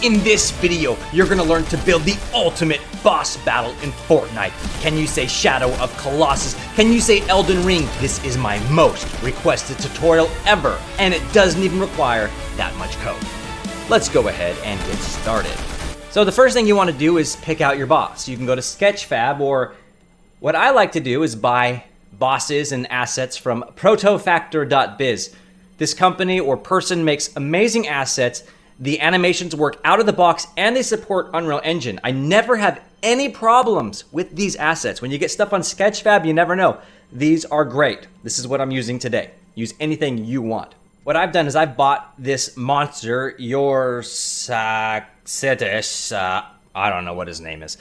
In this video, you're gonna learn to build the ultimate boss battle in Fortnite. Can you say Shadow of Colossus? Can you say Elden Ring? This is my most requested tutorial ever, and it doesn't even require that much code. Let's go ahead and get started. So the first thing you wanna do is pick out your boss. You can go to Sketchfab, or what I like to do is buy bosses and assets from protofactor.biz. This company or person makes amazing assets. The animations work out of the box and they support Unreal Engine. I never have any problems with these assets. When you get stuff on Sketchfab, you never know. These are great. This is what I'm using today. Use anything you want. What I've done is I've bought this monster, I don't know what his name is.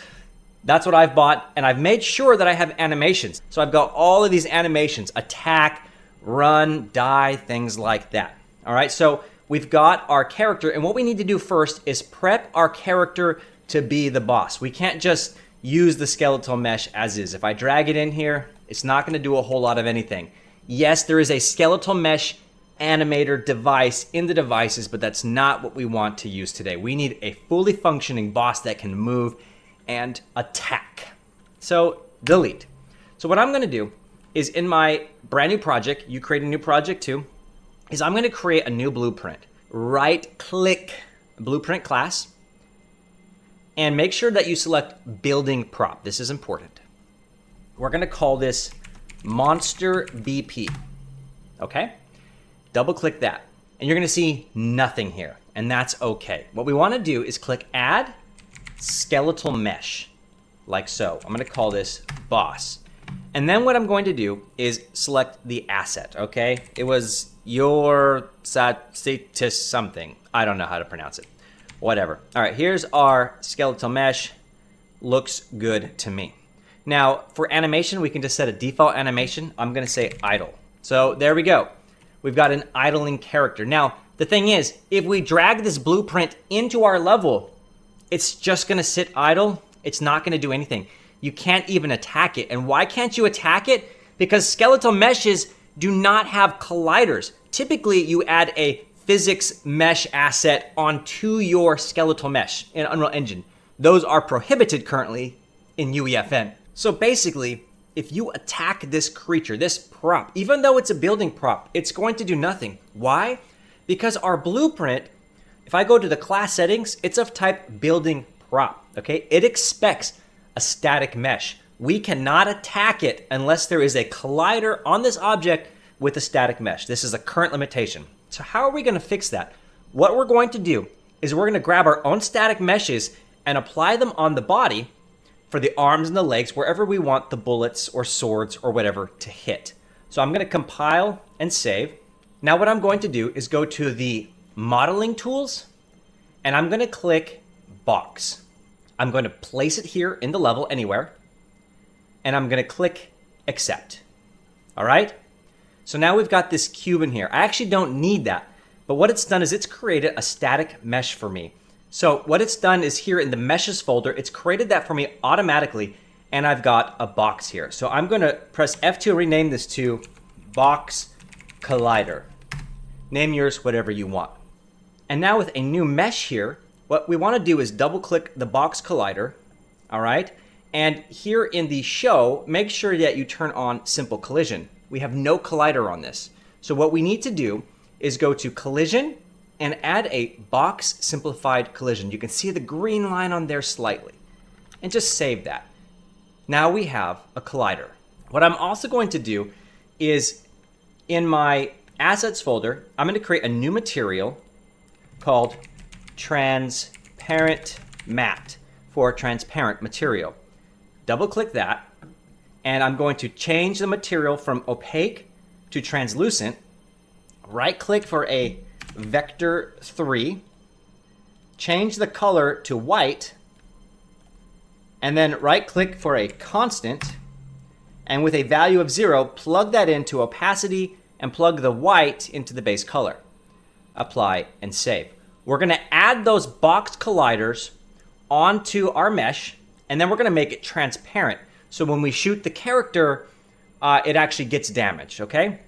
That's what I've bought, and I've made sure that I have animations. So I've got all of these animations: attack, run, die, things like that. All right, so we've got our character, and what we need to do first is prep our character to be the boss. We can't just use the skeletal mesh as is. If I drag it in here, it's not gonna do a whole lot of anything. Yes, there is a skeletal mesh animator device in the devices, but that's not what we want to use today. We need a fully functioning boss that can move and attack. So delete. So what I'm gonna do is, in my brand new project, you create a new project too, is I'm gonna create a new blueprint. Right click blueprint class and make sure that you select building prop. This is important. We're gonna call this monster BP, okay? Double click that and you're gonna see nothing here, and that's okay. What we wanna do is click add skeletal mesh, like so. I'm gonna call this boss. And then what I'm going to do is select the asset, okay? It was your status something. I don't know how to pronounce it. Whatever. All right, here's our skeletal mesh. Looks good to me. Now, for animation, we can just set a default animation. I'm gonna say idle. So there we go. We've got an idling character. Now, the thing is, if we drag this blueprint into our level, it's just gonna sit idle. It's not gonna do anything. You can't even attack it. And why can't you attack it? Because skeletal meshes do not have colliders. Typically, you add a physics mesh asset onto your skeletal mesh in Unreal Engine. Those are prohibited currently in UEFN. So basically, if you attack this creature, this prop, even though it's a building prop, it's going to do nothing. Why? Because our blueprint, if I go to the class settings, it's of type building prop, okay? It expects a static mesh. We cannot attack it unless there is a collider on this object with a static mesh. This is a current limitation. So how are we gonna fix that? What we're going to do is we're gonna grab our own static meshes and apply them on the body for the arms and the legs, wherever we want the bullets or swords or whatever to hit. So I'm gonna compile and save. Now what I'm going to do is go to the modeling tools and I'm gonna click box. I'm going to place it here in the level anywhere, and I'm going to click accept. All right? So now we've got this cube in here. I actually don't need that, but what it's done is it's created a static mesh for me. So what it's done is here in the meshes folder, it's created that for me automatically, and I've got a box here. So I'm going to press F2, rename this to box collider. Name yours whatever you want. And now with a new mesh here, what we want to do is double click the box collider, all right? And here in the show, make sure that you turn on simple collision. We have no collider on this. So what we need to do is go to collision and add a box simplified collision. You can see the green line on there slightly, and just save that. Now we have a collider. What I'm also going to do is in my assets folder, I'm going to create a new material called transparent matte for transparent material. Double click that, and I'm going to change the material from opaque to translucent. Right click for a vector 3, change the color to white, and then right click for a constant, and with a value of 0, plug that into opacity and plug the white into the base color. Apply and save. We're gonna add those box colliders onto our mesh, and then we're gonna make it transparent. So when we shoot the character, it actually gets damaged, okay?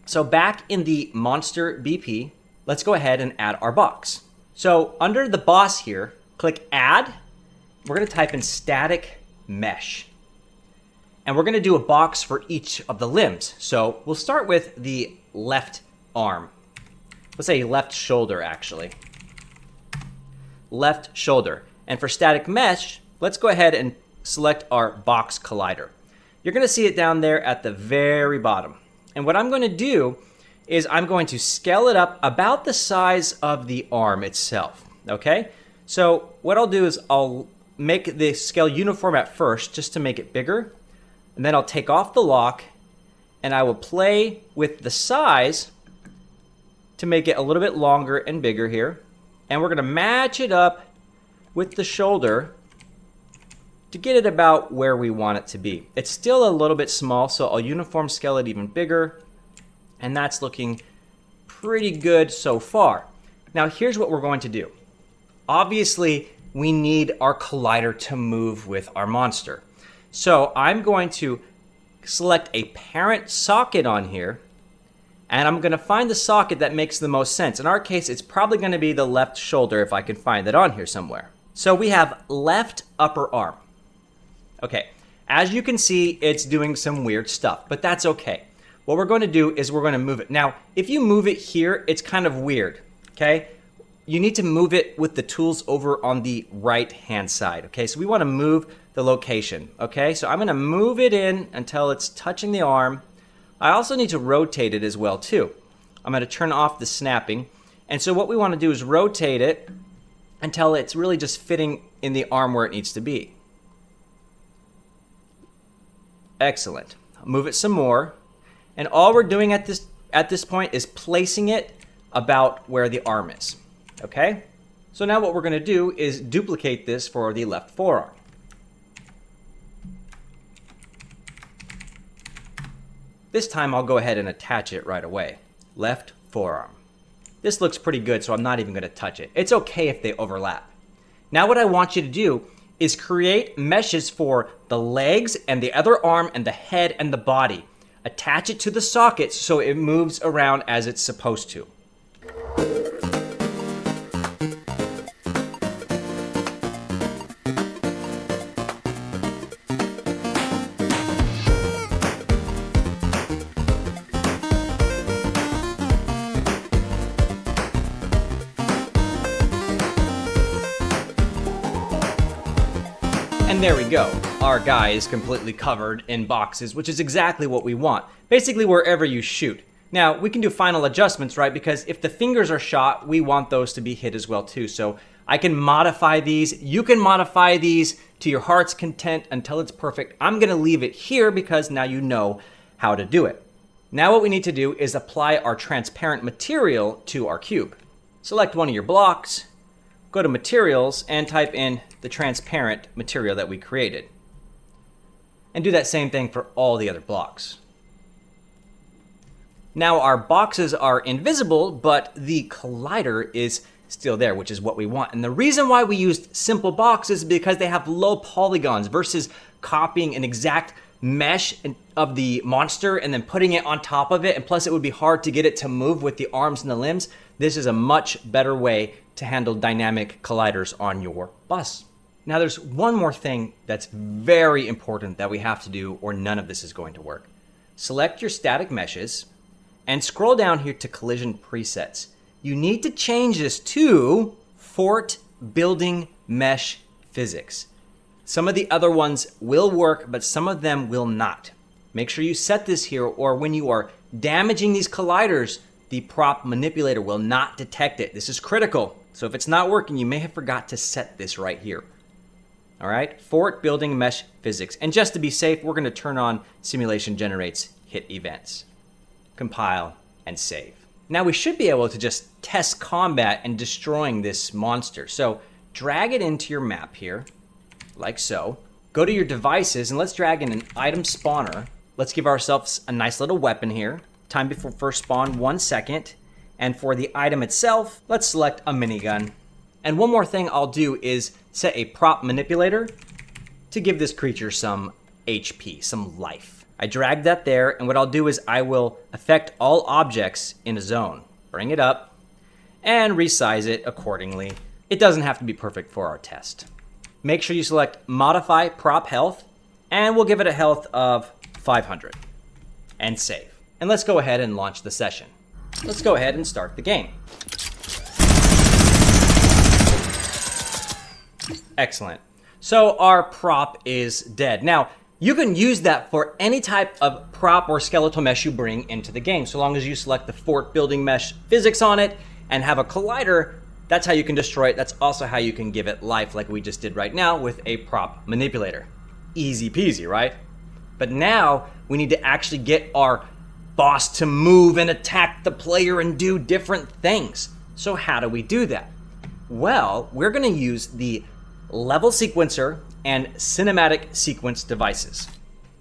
So back in the monster BP, let's go ahead and add our box. So under the boss here, click Add. We're going to type in static mesh. And we're going to do a box for each of the limbs. So we'll start with the left arm. Let's say left shoulder, actually. Left shoulder. And for static mesh, let's go ahead and select our box collider. You're going to see it down there at the very bottom. And what I'm going to do is I'm going to scale it up about the size of the arm itself. Okay? So what I'll do is I'll make the scale uniform at first just to make it bigger. And then I'll take off the lock and I will play with the size to make it a little bit longer and bigger here. And we're going to match it up with the shoulder to get it about where we want it to be. It's still a little bit small, so I'll uniform scale it even bigger. And that's looking pretty good so far. Now here's what we're going to do. Obviously, we need our collider to move with our monster. So I'm going to select a parent socket on here, and I'm going to find the socket that makes the most sense. In our case, it's probably going to be the left shoulder if I can find it on here somewhere. So we have left upper arm. Okay, as you can see, it's doing some weird stuff, but that's okay. What we're going to do is we're going to move it. Now, if you move it here, it's kind of weird, okay? You need to move it with the tools over on the right-hand side, okay? So we want to move the location, okay? So I'm going to move it in until it's touching the arm. I also need to rotate it as well, too. I'm going to turn off the snapping. And so what we want to do is rotate it until it's really just fitting in the arm where it needs to be. Excellent. I'll move it some more. And all we're doing at this point is placing it about where the arm is. Okay? So now what we're going to do is duplicate this for the left forearm. This time I'll go ahead and attach it right away. Left forearm. This looks pretty good, so I'm not even going to touch it. It's okay if they overlap. Now what I want you to do is create meshes for the legs and the other arm and the head and the body. Attach it to the sockets so it moves around as it's supposed to. And there we go. Our guy is completely covered in boxes, which is exactly what we want. Basically, wherever you shoot. Now, we can do final adjustments, right? Because if the fingers are shot, we want those to be hit as well, too. So I can modify these. You can modify these to your heart's content until it's perfect. I'm going to leave it here because now you know how to do it. Now what we need to do is apply our transparent material to our cube. Select one of your blocks, go to materials, and type in the transparent material that we created. And do that same thing for all the other blocks. Now our boxes are invisible, but the collider is still there, which is what we want. And the reason why we used simple boxes is because they have low polygons versus copying an exact mesh of the monster and then putting it on top of it. And plus it would be hard to get it to move with the arms and the limbs. This is a much better way to handle dynamic colliders on your bus. Now there's one more thing that's very important that we have to do or none of this is going to work. Select your static meshes and scroll down here to collision presets. You need to change this to Fort Building Mesh Physics. Some of the other ones will work, but some of them will not. Make sure you set this here, or when you are damaging these colliders, the prop manipulator will not detect it. This is critical. So if it's not working, you may have forgot to set this right here. All right, Fort Building Mesh Physics. And just to be safe, we're going to turn on Simulation Generates Hit Events. Compile and save. Now we should be able to just test combat and destroying this monster. So drag it into your map here, like so. Go to your devices and let's drag in an item spawner. Let's give ourselves a nice little weapon here. Time before first spawn, 1 second. And for the item itself, let's select a minigun. And one more thing I'll do is set a prop manipulator to give this creature some HP, some life. I drag that there, and what I'll do is I will affect all objects in a zone. Bring it up, and resize it accordingly. It doesn't have to be perfect for our test. Make sure you select Modify Prop Health, and we'll give it a health of 500. And save. And let's go ahead and launch the session. Let's go ahead and start the game. Excellent. So our prop is dead. Now, you can use that for any type of prop or skeletal mesh you bring into the game. So long as you select the fort building mesh physics on it and have a collider, that's how you can destroy it. That's also how you can give it life, like we just did right now with a prop manipulator. Easy peasy, right? But now we need to actually get our boss to move and attack the player and do different things. So how do we do that? Well, we're going to use the level sequencer and cinematic sequence devices.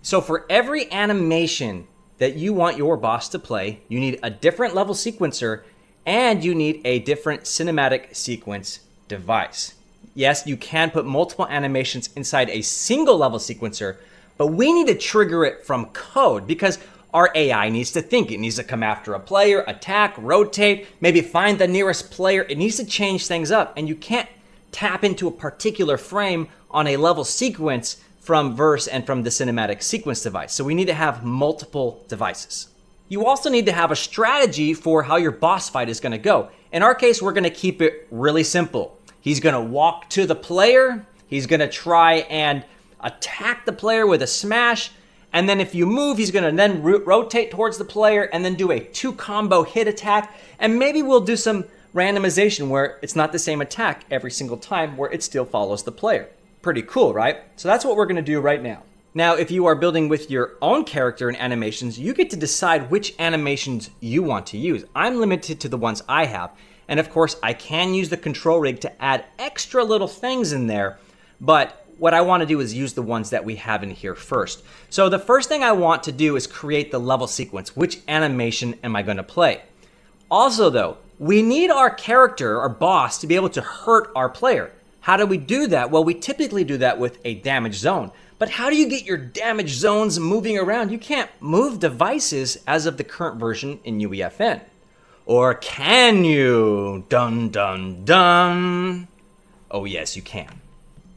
So for every animation that you want your boss to play, you need a different level sequencer and you need a different cinematic sequence device. Yes, you can put multiple animations inside a single level sequencer, but we need to trigger it from code because our AI needs to think. It needs to come after a player, attack, rotate, maybe find the nearest player. It needs to change things up, and you can't tap into a particular frame on a level sequence from verse and from the cinematic sequence device. So we need to have multiple devices. You also need to have a strategy for how your boss fight is going to go. In our case, we're going to keep it really simple. He's going to walk to the player. He's going to try and attack the player with a smash. And then if you move, he's going to then rotate towards the player and then do a 2 combo hit attack. And maybe we'll do some randomization where it's not the same attack every single time, where it still follows the player. Pretty cool, right? So that's what we're going to do right now. Now, if you are building with your own character and animations, you get to decide which animations you want to use. I'm limited to the ones I have. And of course, I can use the control rig to add extra little things in there, but what I want to do is use the ones that we have in here first. So the first thing I want to do is create the level sequence. Which animation am I going to play? Also though, we need our character, our boss, to be able to hurt our player. How do we do that? Well, we typically do that with a damage zone. But how do you get your damage zones moving around? You can't move devices as of the current version in UEFN. Or can you? Dun dun dun. Oh yes, you can.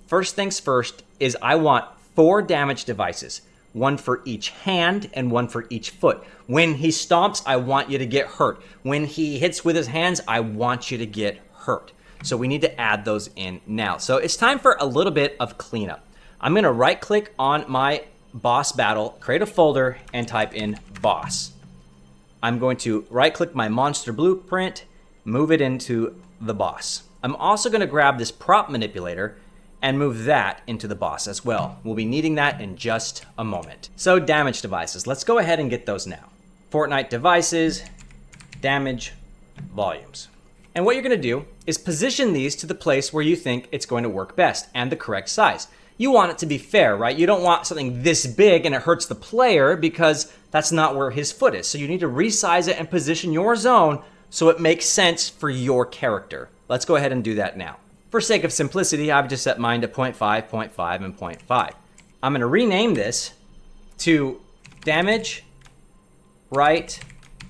First things first is I want 4 damage devices. 1 for each hand and 1 for each foot. When he stomps, I want you to get hurt. When he hits with his hands, I want you to get hurt. So we need to add those in now. So it's time for a little bit of cleanup. I'm going to right click on my boss battle, create a folder, and type in boss. I'm going to right click my monster blueprint, move it into the boss. I'm also going to grab this prop manipulator and move that into the boss as well. We'll be needing that in just a moment. So damage devices, let's go ahead and get those now. Fortnite devices, damage volumes. And what you're gonna do is position these to the place where you think it's going to work best and the correct size. You want it to be fair, right? You don't want something this big and it hurts the player because that's not where his foot is. So you need to resize it and position your zone so it makes sense for your character. Let's go ahead and do that now. For sake of simplicity, I've just set mine to 0.5, 0.5, and 0.5. I'm going to rename this to damage right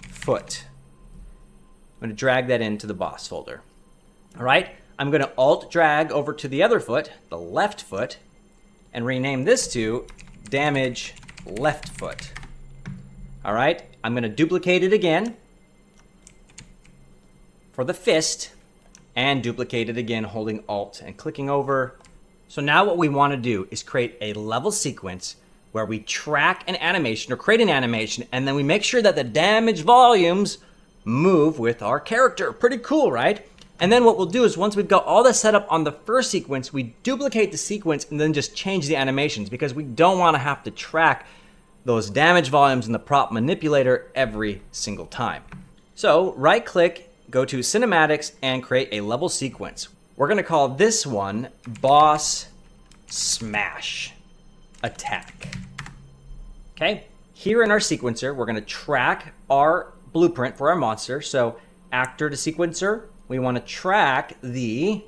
foot. I'm going to drag that into the boss folder. All right, I'm going to alt drag over to the other foot, the left foot, and rename this to damage left foot. All right, I'm going to duplicate it again for the fist, and duplicate it again, holding Alt and clicking over. So now what we want to do is create a level sequence where we track an animation or create an animation, and then we make sure that the damage volumes move with our character. Pretty cool, right? And then what we'll do is once we've got all this set up on the first sequence, we duplicate the sequence and then just change the animations because we don't want to have to track those damage volumes in the prop manipulator every single time. So right click, go to cinematics and create a level sequence. We're going to call this one boss smash attack. Okay, here in our sequencer, we're going to track our blueprint for our monster. So actor to sequencer, we want to track the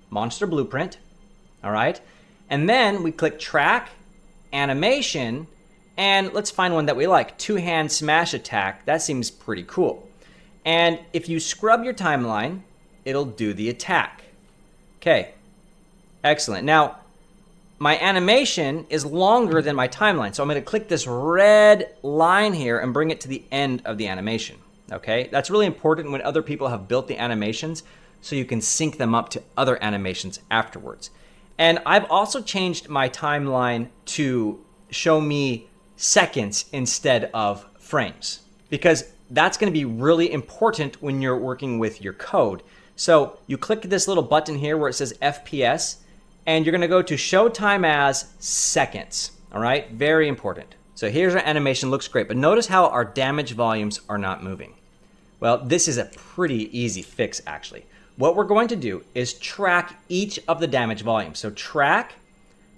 monster blueprint. All right, and then we click track animation, and let's find one that we like. 2-hand smash attack. That seems pretty cool. And if you scrub your timeline it'll do the attack. Okay, excellent. Now, my animation is longer than my timeline, so I'm going to click this red line here and bring it to the end of the animation. Okay, that's really important when other people have built the animations, so you can sync them up to other animations afterwards. And I've also changed my timeline to show me seconds instead of frames, because that's going to be really important when you're working with your code. So you click this little button here where it says FPS, and you're going to go to show time as seconds. All right, very important. So here's our animation, looks great, but notice how our damage volumes are not moving. Well, this is a pretty easy fix actually. What we're going to do is track each of the damage volumes. So track,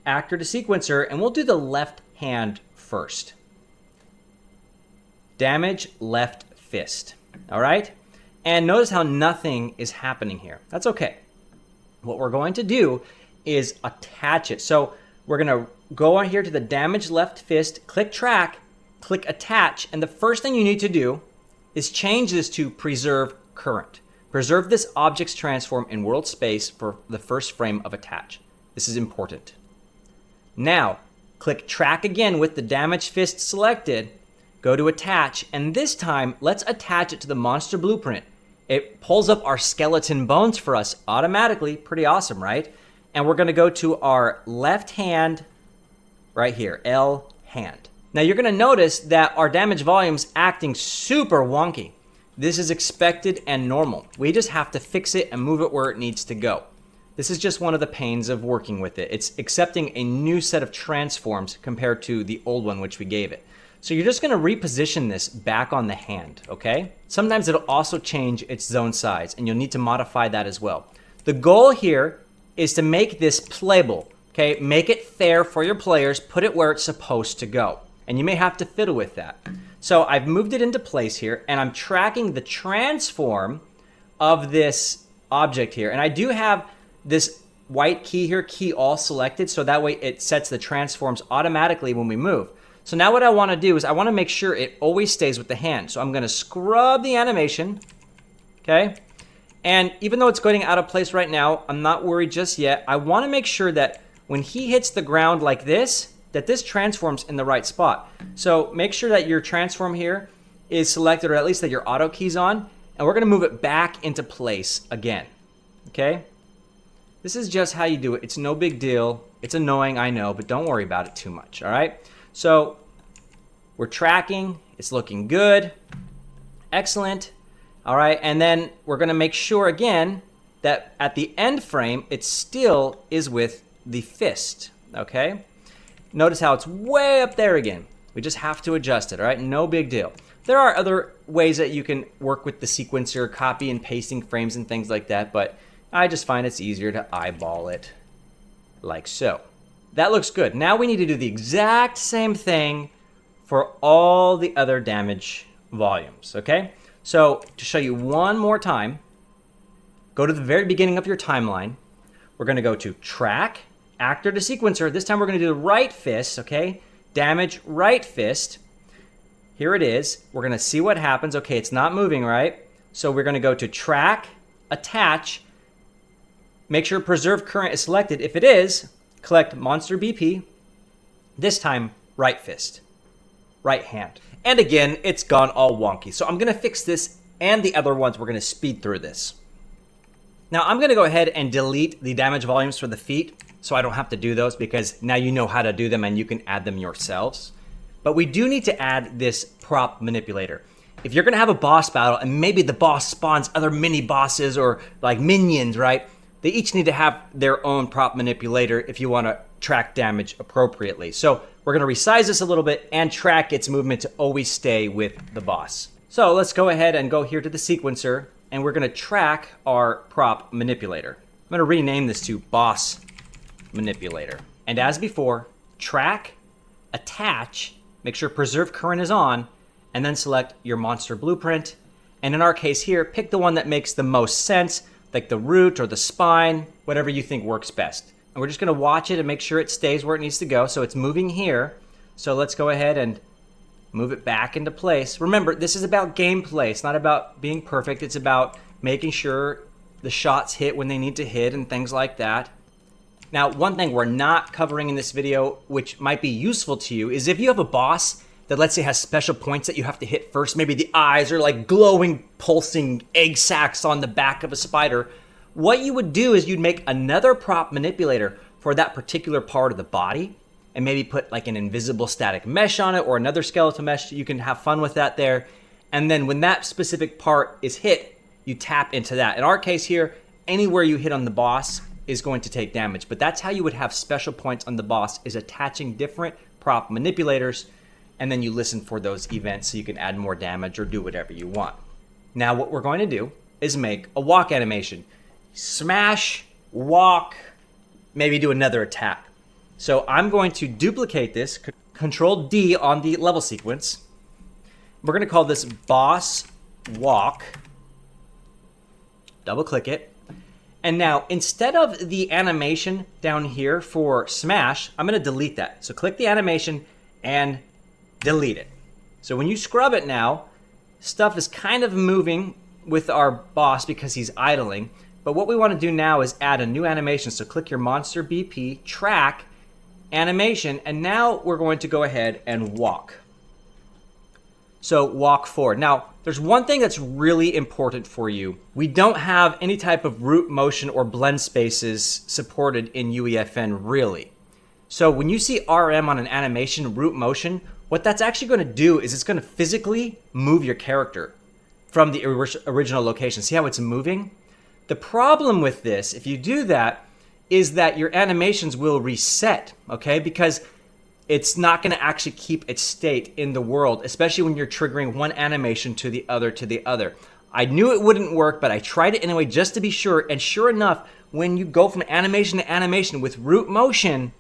actor to sequencer, and we'll do the left hand first. Damage left fist. All right? And notice how nothing is happening here. That's okay. What we're going to do is attach it. So we're going to go on here to the damage left fist, click track, click attach, and the first thing you need to do is change this to preserve current. Preserve this object's transform in world space for the first frame of attach. This is important. Now, click track again with the damage fist selected, go to attach, and this time let's attach it to the monster blueprint. It pulls up our skeleton bones for us automatically. Pretty awesome, right? And we're going to go to our left hand right here, L hand. Now you're going to notice that our damage volume's acting super wonky. This is expected and normal. We just have to fix it and move it where it needs to go. This is just one of the pains of working with it. It's accepting a new set of transforms compared to the old one which we gave it. So you're just going to reposition this back on the hand, okay? Sometimes it'll also change its zone size, and you'll need to modify that as well. The goal here is to make this playable, okay? Make it fair for your players, put it where it's supposed to go. And you may have to fiddle with that. So I've moved it into place here, and I'm tracking the transform of this object here. And I do have this white key here, key all selected, so that way it sets the transforms automatically when we move. So now what I want to do is I want to make sure it always stays with the hand. So I'm going to scrub the animation, okay? And even though it's going out of place right now, I'm not worried just yet. I want to make sure that when he hits the ground like this, that this transforms in the right spot. So make sure that your transform here is selected, or at least that your auto key's on, and we're going to move it back into place again, okay? This is just how you do it. It's no big deal. It's annoying, I know, but don't worry about it too much, all right? So we're tracking, it's looking good, excellent, all right, and then we're gonna make sure again that at the end frame, it still is with the fist, okay? Notice how it's way up there again. We just have to adjust it, all right, no big deal. There are other ways that you can work with the sequencer, copy and pasting frames and things like that, but I just find it's easier to eyeball it like so. That looks good. Now we need to do the exact same thing for all the other damage volumes, okay? So to show you one more time, go to the very beginning of your timeline. We're gonna go to track, actor to sequencer. This time we're gonna do the right fist, okay? Damage right fist. Here it is. We're gonna see what happens. Okay, it's not moving, right? So we're gonna go to track, attach, make sure preserve current is selected. If it is, collect monster BP, this time right fist, right hand. And again, it's gone all wonky. So I'm gonna fix this and the other ones. We're gonna speed through this. Now I'm gonna go ahead and delete the damage volumes for the feet so I don't have to do those, because now you know how to do them and you can add them yourselves. But we do need to add this prop manipulator. If you're gonna have a boss battle and maybe the boss spawns other mini bosses or like minions, right? They each need to have their own prop manipulator if you want to track damage appropriately. So we're going to resize this a little bit and track its movement to always stay with the boss. So let's go ahead and go here to the sequencer, and we're going to track our prop manipulator. I'm going to rename this to boss manipulator. And as before, track, attach, make sure preserve current is on, and then select your monster blueprint. And in our case here, pick the one that makes the most sense, like the root or the spine, whatever you think works best. And we're just gonna watch it and make sure it stays where it needs to go. So it's moving here. So let's go ahead and move it back into place. Remember, this is about gameplay. It's not about being perfect. It's about making sure the shots hit when they need to hit and things like that. Now, one thing we're not covering in this video, which might be useful to you, is if you have a boss that, let's say, has special points that you have to hit first, maybe the eyes are like glowing, pulsing egg sacs on the back of a spider, what you would do is you'd make another prop manipulator for that particular part of the body and maybe put like an invisible static mesh on it or another skeletal mesh. You can have fun with that there. And then when that specific part is hit, you tap into that. In our case here, anywhere you hit on the boss is going to take damage. But that's how you would have special points on the boss, is attaching different prop manipulators, and then you listen for those events so you can add more damage or do whatever you want. Now what we're going to do is make a walk animation. Smash, walk, maybe do another attack. So I'm going to duplicate this, Control D on the level sequence. We're going to call this boss walk. Double click it. And now, instead of the animation down here for smash, I'm going to delete that. So click the animation and delete it. So when you scrub it now, stuff is kind of moving with our boss because he's idling. But what we want to do now is add a new animation. So click your monster BP, track, animation, and now we're going to go ahead and walk. So walk forward. Now, there's one thing that's really important for you. We don't have any type of root motion or blend spaces supported in UEFN, really. So when you see RM on an animation, root motion, what that's actually going to do is it's going to physically move your character from the original location. See how it's moving? The problem with this, if you do that, is that your animations will reset, okay? Because it's not going to actually keep its state in the world, especially when you're triggering one animation to the other to the other. I knew it wouldn't work, but I tried it anyway just to be sure. And sure enough, when you go from animation to animation with root motion,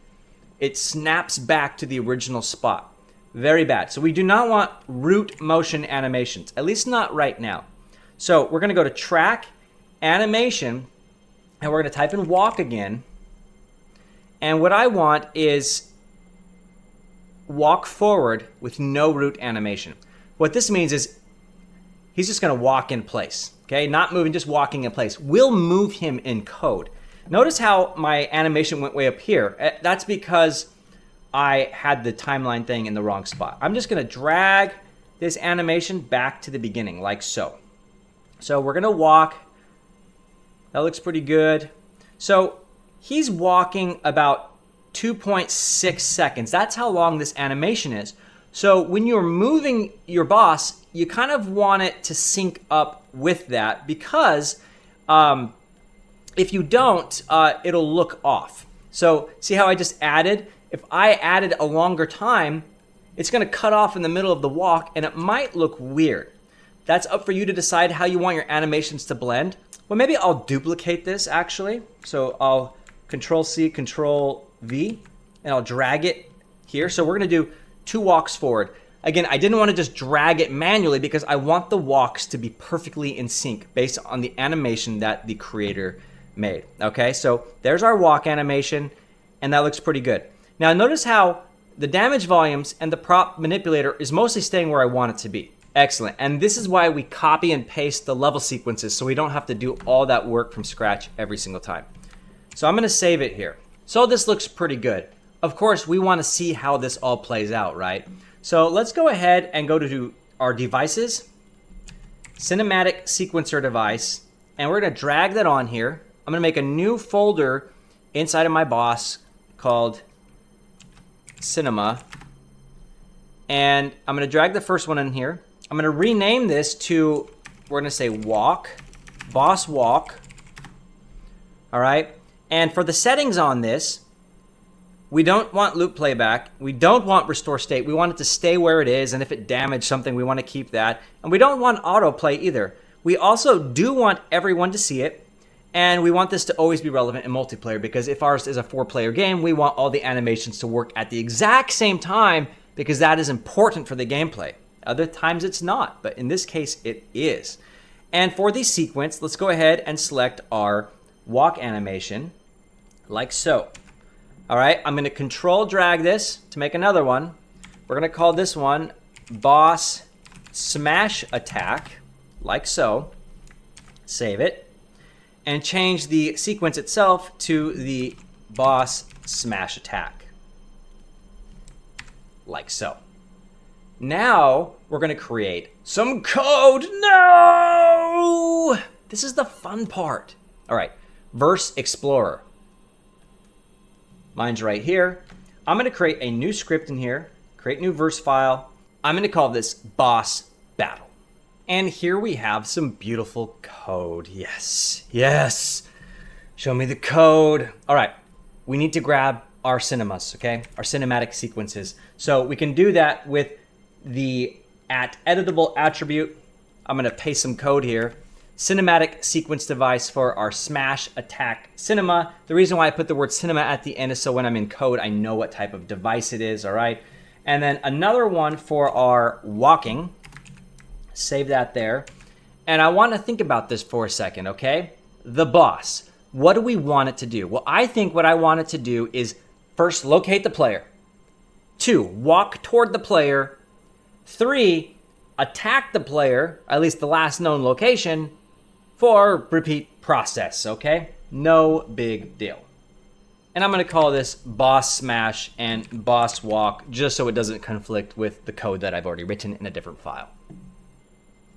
it snaps back to the original spot. Very bad. So we do not want root motion animations, at least not right now. So we're going to go to track, animation, and we're going to type in walk again. And what I want is walk forward with no root animation. What this means is he's just going to walk in place, okay? Not moving, just walking in place. We'll move him in code. Notice how my animation went way up here. That's because I had the timeline thing in the wrong spot. I'm just going to drag this animation back to the beginning, like so. So we're going to walk. That looks pretty good. So he's walking about 2.6 seconds. That's how long this animation is. So when you're moving your boss, you kind of want it to sync up with that, because if you don't, it'll look off. So see how I just added? If I added a longer time, it's going to cut off in the middle of the walk, and it might look weird. That's up for you to decide how you want your animations to blend. Well, maybe I'll duplicate this actually. So I'll Control C, Control V, and I'll drag it here. So we're going to do 2 walks forward. Again, I didn't want to just drag it manually because I want the walks to be perfectly in sync based on the animation that the creator made. Okay, so there's our walk animation, and that looks pretty good. Now notice how the damage volumes and the prop manipulator is mostly staying where I want it to be. Excellent. And this is why we copy and paste the level sequences, so we don't have to do all that work from scratch every single time. So I'm going to save it here. So this looks pretty good. Of course, we want to see how this all plays out, right? So let's go ahead and go to our devices, cinematic sequencer device, and we're going to drag that on here. I'm going to make a new folder inside of my boss called Cinema, and I'm going to drag the first one in here. I'm going to rename this to, we're going to say walk, boss walk. All right. And for the settings on this, we don't want loop playback. We don't want restore state. We want it to stay where it is. And if it damaged something, we want to keep that. And we don't want autoplay either. We also do want everyone to see it. And we want this to always be relevant in multiplayer, because if ours is a 4-player game, we want all the animations to work at the exact same time, because that is important for the gameplay. Other times it's not, but in this case it is. And for the sequence, let's go ahead and select our walk animation like so. All right, I'm going to control drag this to make another one. We're going to call this one boss smash attack like so. Save it. and change the sequence itself to the boss smash attack. Like so. Now we're going to create some code. No! This is the fun part. All right, Verse Explorer. Mine's right here. I'm going to create a new script in here, create new verse file. I'm going to call this boss battle. And here we have some beautiful code. Yes, yes. Show me the code. All right, we need to grab our cinemas, okay? Our cinematic sequences. So we can do that with the @editable attribute. I'm going to paste some code here. Cinematic sequence device for our smash attack cinema. The reason why I put the word cinema at the end is so when I'm in code, I know what type of device it is, all right? And then another one for our walking. Save that there. And I want to think about this for a second, okay? The boss. What do we want it to do? Well, I think what I want it to do is first, locate the player. 2, walk toward the player. 3, attack the player, at least the last known location. 4, repeat process, okay? No big deal. And I'm going to call this boss smash and boss walk just so it doesn't conflict with the code that I've already written in a different file.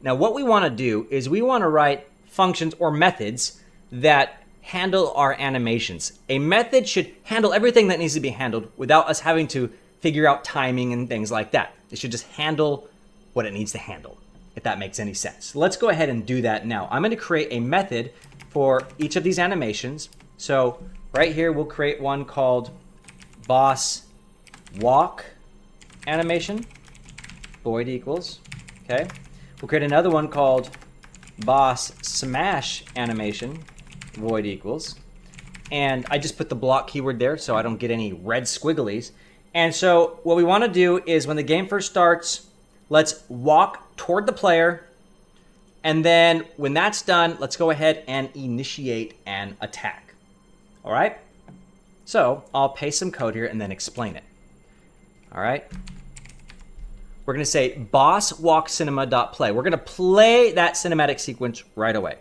Now, what we want to do is we want to write functions or methods that handle our animations. A method should handle everything that needs to be handled without us having to figure out timing and things like that. It should just handle what it needs to handle, if that makes any sense. Let's go ahead and do that now. I'm going to create a method for each of these animations. So right here, we'll create one called boss walk animation, void equals, okay? We'll create another one called boss smash animation, void equals. And I just put the block keyword there so I don't get any red squigglies. And so what we want to do is when the game first starts, let's walk toward the player. And then when that's done, let's go ahead and initiate an attack. All right? So I'll paste some code here and then explain it. All right? We're going to say boss walk cinema.play. We're going to play that cinematic sequence right away.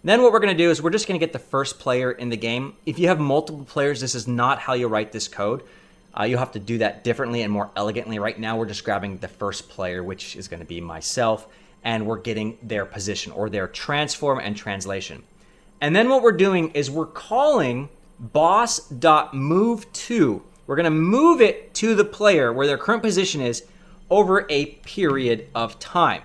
Then what we're going to do is we're just going to get the first player in the game. If you have multiple players, this is not how you write this code. You'll have to do that differently and more elegantly. Right now, we're just grabbing the first player, which is going to be myself, and we're getting their position or their transform and translation. And then what we're doing is we're calling boss.move_to. We're going to move it to the player where their current position is over a period of time.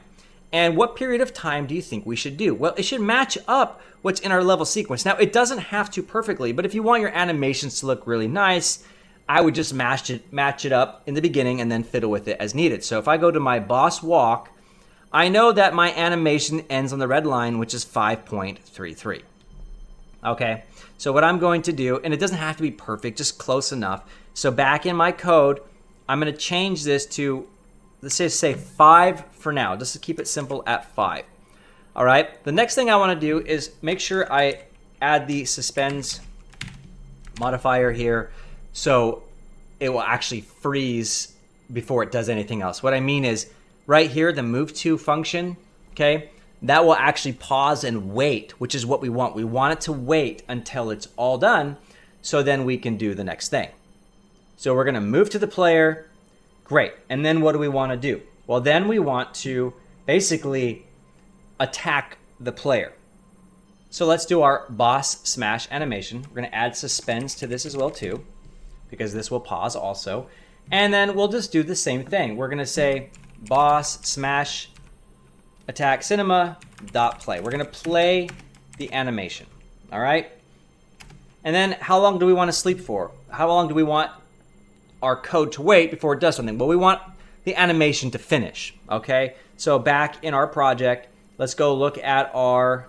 And what period of time do you think we should do? Well, it should match up what's in our level sequence. Now, it doesn't have to perfectly, but if you want your animations to look really nice, I would just match it up in the beginning and then fiddle with it as needed. So if I go to my boss walk, I know that my animation ends on the red line, which is 5.33. Okay, so what I'm going to do, and it doesn't have to be perfect, just close enough. So back in my code, I'm going to change this to, let's just say 5 for now, just to keep it simple at 5. All right, the next thing I want to do is make sure I add the suspends modifier here so it will actually freeze before it does anything else. What I mean is right here, the move to function, okay, that will actually pause and wait, which is what we want. We want it to wait until it's all done so then we can do the next thing. So we're going to move to the player. Great. And then what do we want to do? Well, then we want to basically attack the player. So let's do our boss smash animation. We're going to add suspends to this as well too, because this will pause also. And then we'll just do the same thing. We're going to say boss smash attack cinema dot play. We're going to play the animation. All right. And then how long do we want to sleep for? How long do we want our code to wait before it does something? Well, we want the animation to finish. Okay. So back in our project, let's go look at our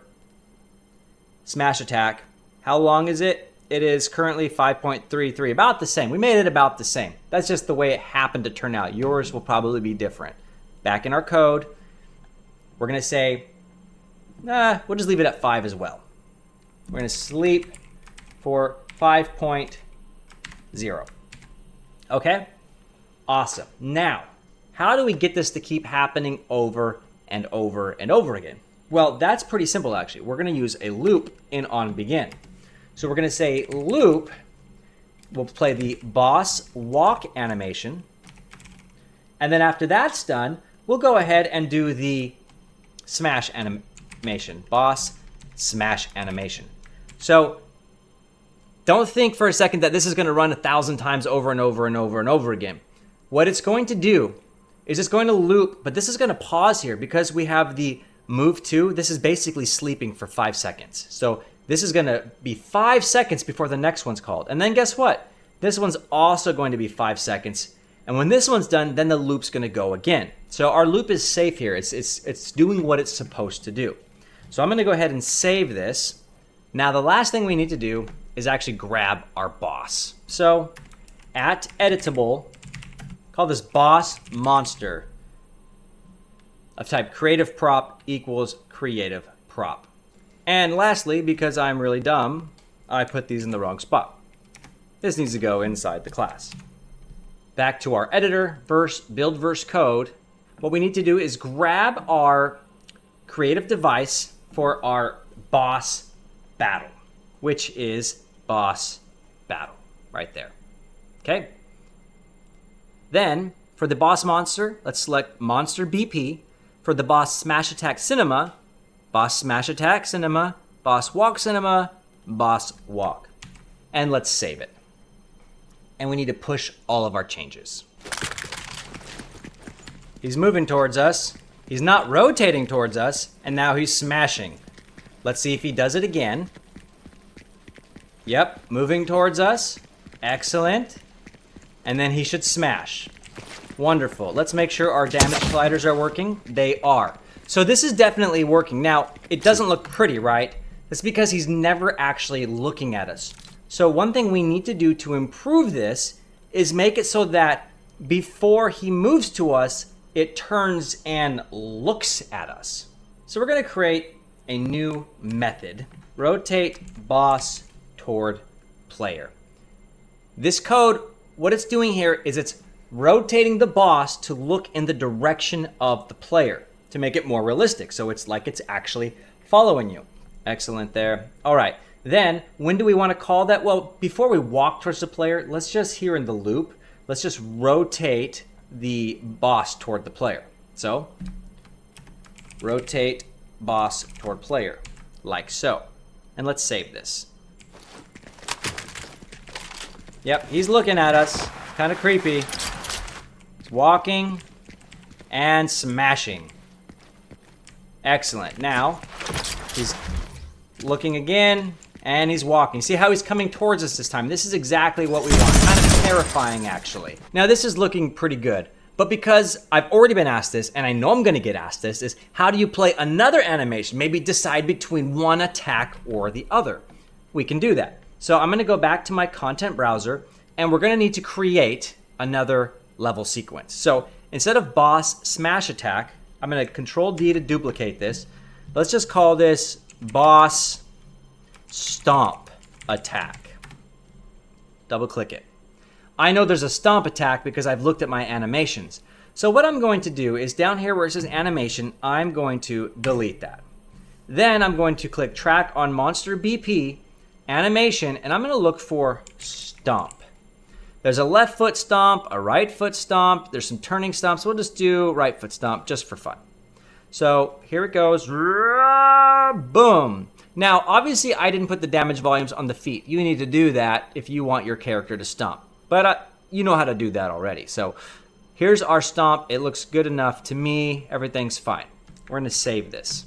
smash attack. How long is it? It is currently 5.33, about the same. We made it about the same. That's just the way it happened to turn out. Yours will probably be different. Back in our code, we're going to say, we'll just leave it at 5 as well. We're going to sleep for 5.0. Okay? Awesome. Now, how do we get this to keep happening over and over and over again? Well, that's pretty simple, actually. We're going to use a loop in onBegin. So we're going to say loop. We'll play the boss walk animation. And then after that's done, we'll go ahead and do the smash animation. Boss smash animation. So don't think for a second that this is going to run 1,000 times over and over and over and over again. What it's going to do is it's going to loop, but this is going to pause here because we have the move to. This is basically sleeping for 5 seconds. So this is going to be 5 seconds before the next one's called. And then guess what? This one's also going to be 5 seconds. And when this one's done, then the loop's going to go again. So our loop is safe here. It's doing what it's supposed to do. So I'm going to go ahead and save this. Now the last thing we need to do is actually grab our boss. So at editable, call this boss monster of type creative prop equals creative prop. And lastly, because I'm really dumb, I put these in the wrong spot. This needs to go inside the class. Back to our editor, build verse code. What we need to do is grab our creative device for our boss battle, which is boss battle right there. Okay. Then for the boss monster, let's select monster BP. For the boss smash attack cinema, boss smash attack cinema, boss walk cinema, boss walk. And let's save it. And we need to push all of our changes. He's moving towards us. He's not rotating towards us. And now he's smashing. Let's see if he does it again. Yep, moving towards us. Excellent. And then he should smash. Wonderful. Let's make sure our damage sliders are working. They are. So this is definitely working. Now, it doesn't look pretty, right? That's because he's never actually looking at us. So one thing we need to do to improve this is make it so that before he moves to us, it turns and looks at us. So we're going to create a new method. Rotate boss toward player. This code, what it's doing here is it's rotating the boss to look in the direction of the player to make it more realistic. So it's like it's actually following you. Excellent there. All right. Then when do we want to call that? Well, before we walk towards the player, let's just here in the loop, let's just rotate the boss toward the player. So rotate boss toward player like so. And let's save this. Yep, he's looking at us. Kind of creepy. He's walking and smashing. Excellent. Now, he's looking again and he's walking. See how he's coming towards us this time? This is exactly what we want. Kind of terrifying, actually. Now, this is looking pretty good. But because I've already been asked this, and I know I'm going to get asked this, is how do you play another animation? Maybe decide between one attack or the other. We can do that. So I'm going to go back to my content browser, and we're going to need to create another level sequence. So instead of boss smash attack, I'm going to Control D to duplicate this. Let's just call this boss stomp attack. Double click it. I know there's a stomp attack because I've looked at my animations. So what I'm going to do is down here where it says animation, I'm going to delete that. Then I'm going to click track on monster BP, animation, and I'm going to look for stomp. There's a left foot stomp, a right foot stomp. There's some turning stomps. We'll just do right foot stomp just for fun. So here it goes. Boom. Now, obviously, I didn't put the damage volumes on the feet. You need to do that if you want your character to stomp. But you know how to do that already. So here's our stomp. It looks good enough to me. Everything's fine. We're going to save this.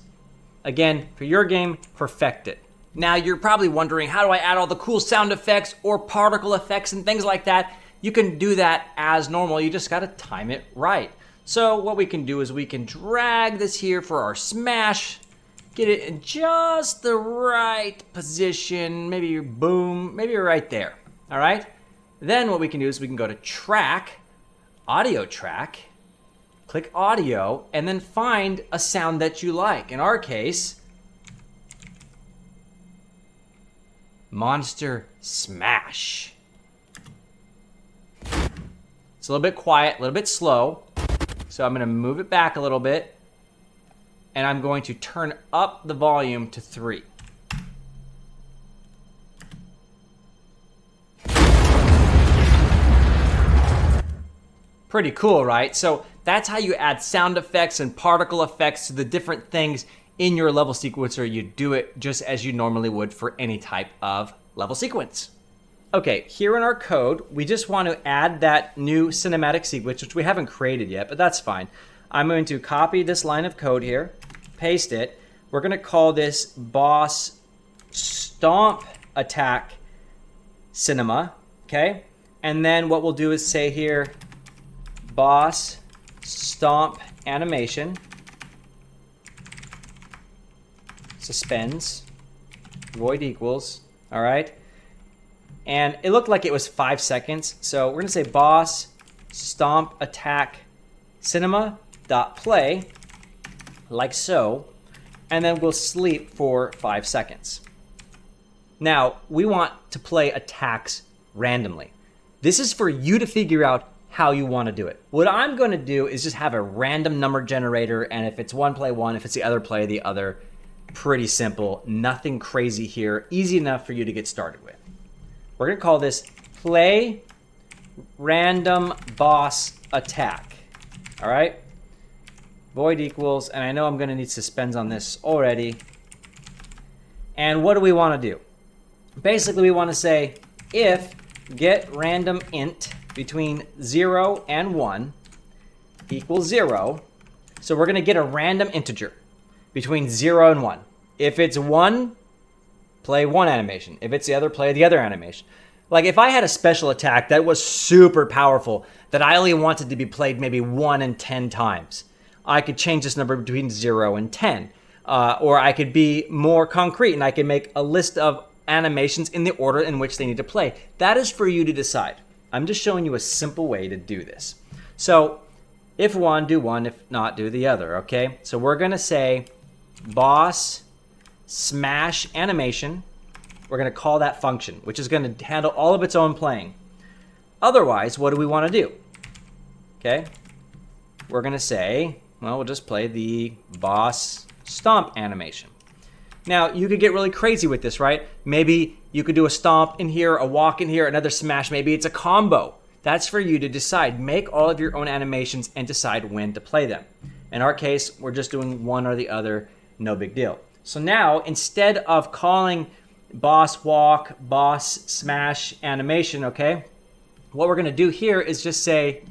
Again, for your game, perfect it. Now, you're probably wondering, how do I add all the cool sound effects or particle effects and things like that? You can do that as normal. You just got to time it right. So what we can do is we can drag this here for our smash, get it in just the right position, maybe boom, maybe right there, all right? Then what we can do is we can go to track, audio track, click audio, and then find a sound that you like. In our case, monster smash. It's a little bit quiet, a little bit slow. So I'm gonna move it back a little bit. and I'm going to turn up the volume to 3. Pretty cool, right? So that's how you add sound effects and particle effects to the different things in your level sequencer. You do it just as you normally would for any type of level sequence. Okay, here in our code, we just want to add that new cinematic sequence, which we haven't created yet, but that's fine. I'm going to copy this line of code here, paste it. We're going to call this boss stomp attack cinema, okay? And then what we'll do is say here, boss stomp animation, suspends, void equals, all right? And it looked like it was 5 seconds. So we're gonna say boss stomp attack cinema dot play, like so, and then we'll sleep for 5 seconds. Now, we want to play attacks randomly. This is for you to figure out how you want to do it. What I'm going to do is just have a random number generator, and if it's one, play one. If it's the other, play the other. Pretty simple. Nothing crazy here. Easy enough for you to get started with. We're going to call this play random boss attack. All right? Void equals, and I know I'm going to need suspends on this already. And what do we want to do? Basically, we want to say if get random int between 0 and 1 equals 0. So we're going to get a random integer between 0 and 1. If it's 1, play one animation. If it's the other, play the other animation. Like if I had a special attack that was super powerful that I only wanted to be played maybe 1 in 10 times, I could change this number between 0 and 10. Or I could be more concrete and I could make a list of animations in the order in which they need to play. That is for you to decide. I'm just showing you a simple way to do this. So if one, do one. If not, do the other, okay? So we're going to say boss smash animation. We're going to call that function, which is going to handle all of its own playing. Otherwise, what do we want to do? Okay? We're going to say, well, we'll just play the boss stomp animation. Now, you could get really crazy with this, right? Maybe you could do a stomp in here, a walk in here, another smash. Maybe it's a combo. That's for you to decide. Make all of your own animations and decide when to play them. In our case, we're just doing one or the other. No big deal. So now, instead of calling boss walk, boss smash animation, okay, what we're going to do here is just say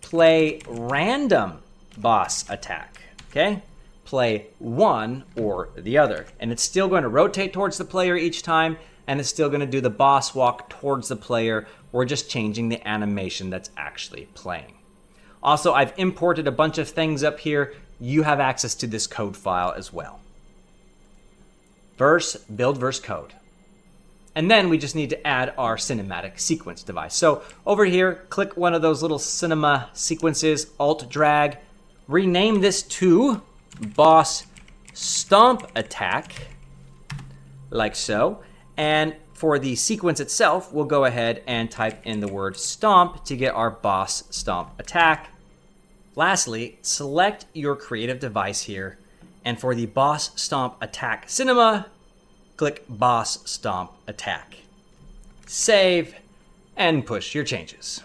play random boss attack, okay? Play one or the other. And it's still going to rotate towards the player each time, and it's still going to do the boss walk towards the player. We're just changing the animation that's actually playing. Also, I've imported a bunch of things up here. You have access to this code file as well. Verse, build verse code. And then we just need to add our cinematic sequence device. So over here, click one of those little cinema sequences, Alt drag, rename this to boss stomp attack, like so. And for the sequence itself, we'll go ahead and type in the word stomp to get our boss stomp attack. Lastly, select your creative device here. And for the boss stomp attack cinema, click boss stomp attack. Save and push your changes.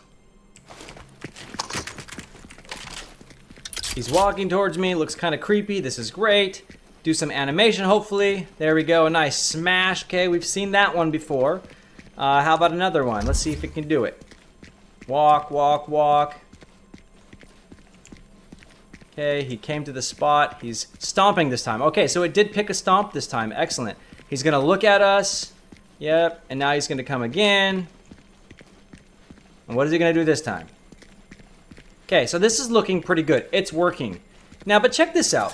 He's walking towards me, looks kind of creepy. This is great. Do some animation, hopefully. There we go, a nice smash. Okay, we've seen that one before. How about another one? Let's see if it can do it. Walk, walk, walk. Okay, he came to the spot. He's stomping this time. Okay, so it did pick a stomp this time. Excellent. He's gonna look at us. Yep, and now he's gonna come again. And what is he gonna do this time? Okay, so this is looking pretty good. It's working. Now, but check this out.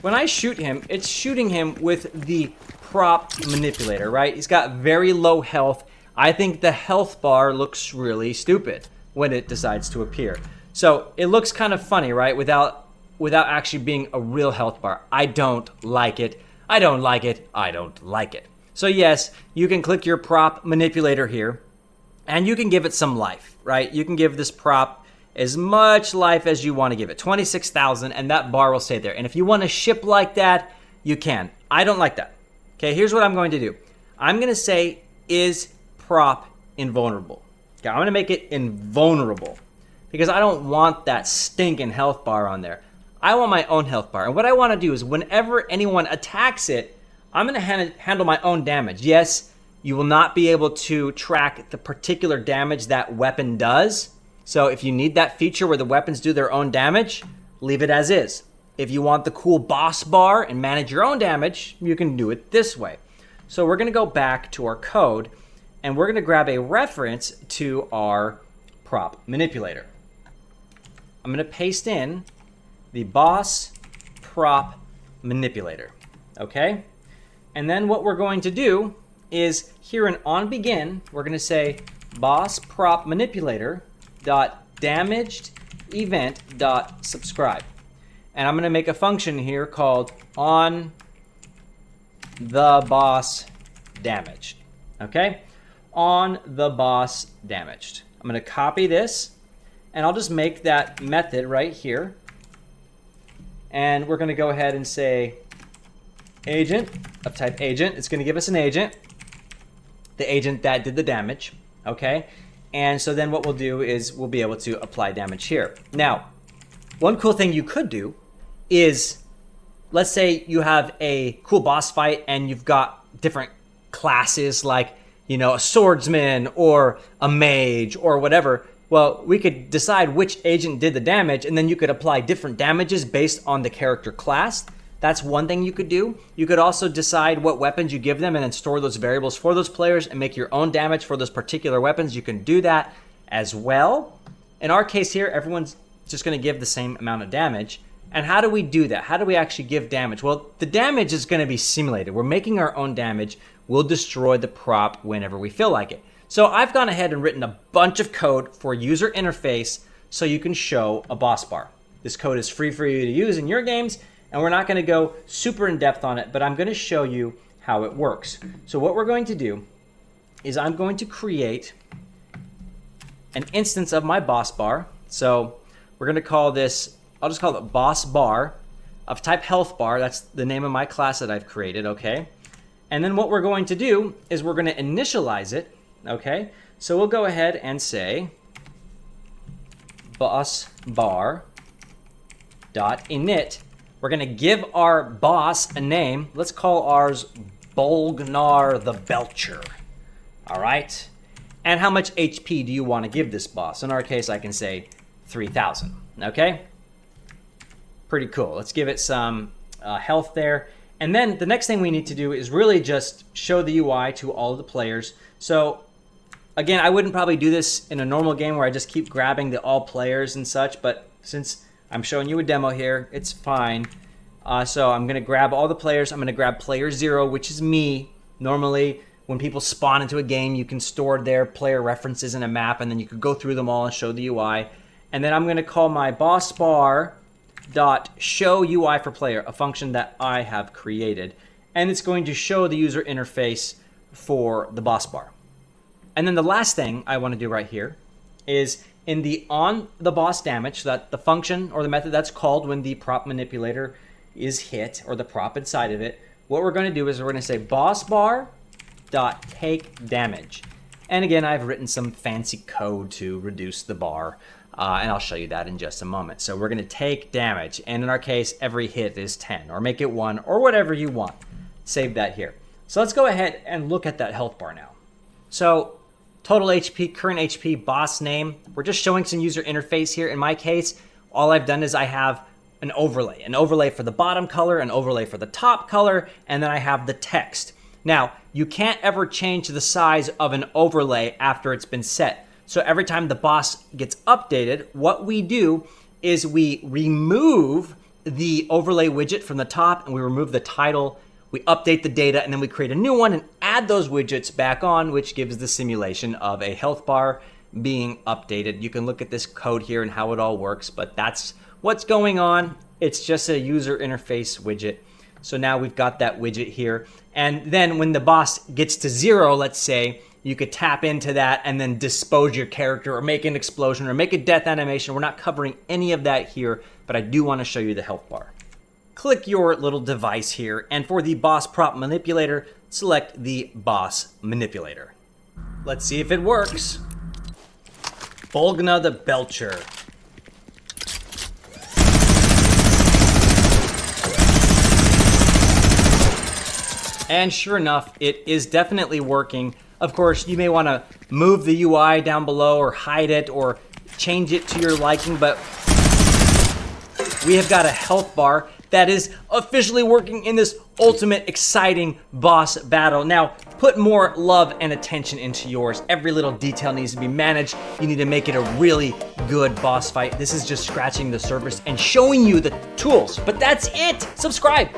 When I shoot him, it's shooting him with the prop manipulator, right? He's got very low health. I think the health bar looks really stupid when it decides to appear. So it looks kind of funny, right? Without actually being a real health bar. I don't like it. I don't like it. I don't like it. So yes, you can click your prop manipulator here and you can give it some life, right? You can give this prop as much life as you want to give it. 26,000, and that bar will stay there. And if you want to ship like that, you can. I don't like that. Okay, here's what I'm going to do. I'm going to say, is prop invulnerable? Okay, I'm going to make it invulnerable because I don't want that stinking health bar on there. I want my own health bar. And what I want to do is whenever anyone attacks it, I'm going to handle my own damage. Yes, you will not be able to track the particular damage that weapon does. So if you need that feature where the weapons do their own damage, leave it as is. If you want the cool boss bar and manage your own damage, you can do it this way. So we're going to go back to our code, and we're going to grab a reference to our prop manipulator. I'm going to paste in the boss prop manipulator, okay? And then what we're going to do is here in onBegin, we're going to say boss prop manipulator dot damaged event dot subscribe. And I'm going to make a function here called on the boss damaged, okay? On the boss damaged. I'm going to copy this, and I'll just make that method right here. And we're going to go ahead and say agent of type agent. It's going to give us an agent, the agent that did the damage, okay? And so then what we'll do is we'll be able to apply damage here. Now, one cool thing you could do is, let's say you have a cool boss fight and you've got different classes like, you know, a swordsman or a mage or whatever. Well, we could decide which agent did the damage, and then you could apply different damages based on the character class. That's one thing you could do. You could also decide what weapons you give them and then store those variables for those players and make your own damage for those particular weapons. You can do that as well. In our case here, everyone's just going to give the same amount of damage. And how do we do that? How do we actually give damage? Well, the damage is going to be simulated. We're making our own damage. We'll destroy the prop whenever we feel like it. So I've gone ahead and written a bunch of code for user interface so you can show a boss bar. This code is free for you to use in your games, and we're not going to go super in depth on it, but I'm going to show you how it works. So what we're going to do is I'm going to create an instance of my boss bar. So we're going to call this, I'll just call it boss bar of type health bar. That's the name of my class that I've created, okay? And then what we're going to do is we're going to initialize it, okay? So we'll go ahead and say boss bar dot init. We're going to give our boss a name. Let's call ours Bolgnar the Belcher. All right? And how much HP do you want to give this boss? In our case, I can say 3,000. Okay? Pretty cool. Let's give it some health there. And then the next thing we need to do is really just show the UI to all of the players. So again, I wouldn't probably do this in a normal game where I just keep grabbing the all players and such, but since I'm showing you a demo here, it's fine. So I'm gonna grab all the players. I'm gonna grab player 0, which is me. Normally, when people spawn into a game, you can store their player references in a map, and then you could go through them all and show the UI. And then I'm gonna call my boss bar dot show UI for player, a function that I have created. And it's going to show the user interface for the boss bar. And then the last thing I want to do right here is in the on the boss damage, so that the function or the method that's called when the prop manipulator is hit, or the prop inside of it, what we're going to do is we're going to say boss bar dot take damage. And again, I've written some fancy code to reduce the bar, and I'll show you that in just a moment. So we're going to take damage, and in our case, every hit is 10, or make it 1, or whatever you want. Save that here. So let's go ahead and look at that health bar now. So total HP, current HP, boss name. We're just showing some user interface here. In my case, all I've done is I have an overlay for the bottom color, an overlay for the top color, and then I have the text. Now, you can't ever change the size of an overlay after it's been set. So every time the boss gets updated, what we do is we remove the overlay widget from the top, and we remove the title, we update the data, and then we create a new one and add those widgets back on, which gives the simulation of a health bar being updated. You can look at this code here and how it all works, but that's what's going on. It's just a user interface widget. So now we've got that widget here. And then when the boss gets to 0, let's say, you could tap into that and then dispose your character or make an explosion or make a death animation. We're not covering any of that here, but I do want to show you the health bar. Click your little device here, and for the boss prop manipulator, select the boss manipulator. Let's see if it works. Bolgna the Belcher. And sure enough, it is definitely working. Of course, you may want to move the UI down below or hide it or change it to your liking, but we have got a health bar that is officially working in this ultimate exciting boss battle. Now, put more love and attention into yours. Every little detail needs to be managed. You need to make it a really good boss fight. This is just scratching the surface and showing you the tools, but that's it. Subscribe.